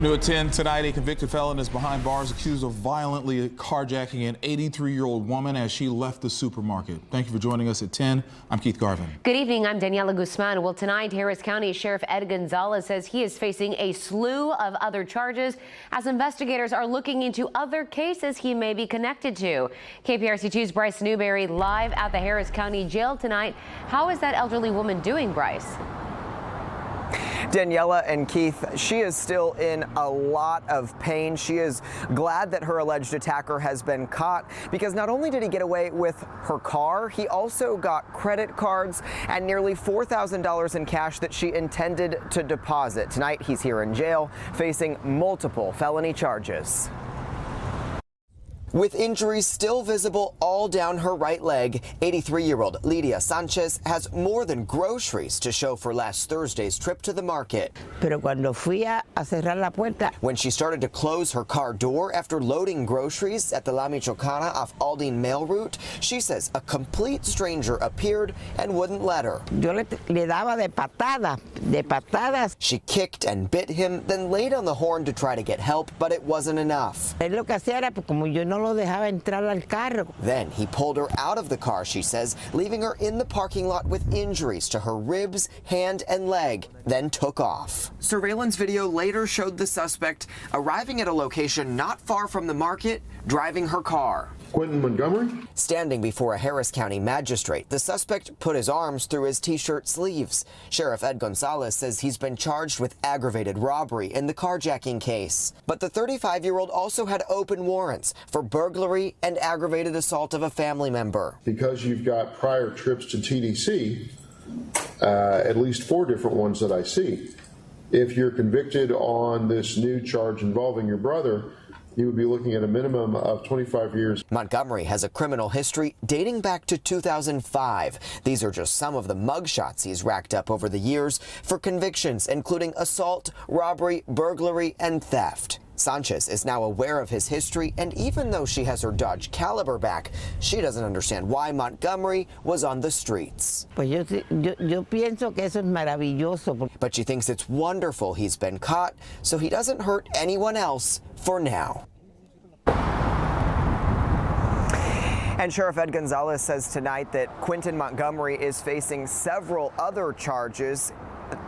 New at 10 tonight, a convicted felon is behind bars accused of violently carjacking an 83-year-old woman as she left the supermarket. Thank you for joining us at 10. I'm Keith Garvin. Good evening. I'm Daniela Guzman. Well, tonight, Harris County Sheriff Ed Gonzalez says he is facing a slew of other charges as investigators are looking into other cases he may be connected to. KPRC2's Bryce Newberry live at the Harris County Jail tonight. How is that elderly woman doing, Bryce? Daniela and Keith, she is still in a lot of pain. She is glad that her alleged attacker has been caught because not only did he get away with her car, he also got credit cards and nearly $4,000 in cash that she intended to deposit. Tonight, he's here in jail facing multiple felony charges. With injuries still visible all down her right leg, 83-year-old Lydia Sanchez has more than groceries to show for last Thursday's trip to the market. Pero cuando fui a cerrar la puerta, When she started to close her car door after loading groceries at the La Michoacana off Aldine Mail route, she says a complete stranger appeared and wouldn't let her. yo le daba de patadas. She kicked and bit him, then laid on the horn to try to get help, but it wasn't enough. Él lo que hacía era, pues, como yo no lo dejaba entrar al carro. Then he pulled her out of the car, she says, leaving her in the parking lot with injuries to her ribs, hand, and leg, then took off. Surveillance video later showed the suspect arriving at a location not far from the market, driving her car. Quentin Montgomery? Standing before a Harris County magistrate, the suspect put his arms through his t-shirt sleeves. Sheriff Ed Gonzalez says he's been charged with aggravated robbery in the carjacking case. But the 35-year-old also had open warrants for burglary and aggravated assault of a family member. Because you've got prior trips to TDC, at least 4 different ones that I see. If you're convicted on this new charge involving your brother, you would be looking at a minimum of 25 years. Montgomery has a criminal history dating back to 2005. These are just some of the mugshots he's racked up over the years for convictions including assault, robbery, burglary, and theft. Sanchez is now aware of his history, and even though she has her Dodge Caliber back, she doesn't understand why Montgomery was on the streets. Pues yo pienso que eso es maravilloso. But she thinks it's wonderful he's been caught, so he doesn't hurt anyone else for now. And Sheriff Ed Gonzalez says tonight that Quentin Montgomery is facing several other charges,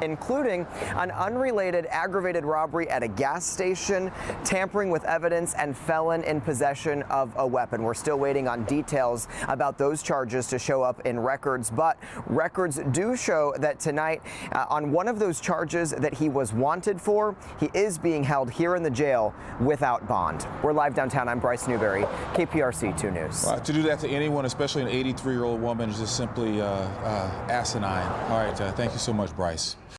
including an unrelated aggravated robbery at a gas station, tampering with evidence, and felon in possession of a weapon. We're still waiting on details about those charges to show up in records, but records do show that tonight, on one of those charges that he was wanted for, he is being held here in the jail without bond. We're live downtown. I'm Bryce Newberry, KPRC 2 News. To do that to anyone, especially an 83-year-old woman, is just simply asinine. All right, thank you so much, Bryce.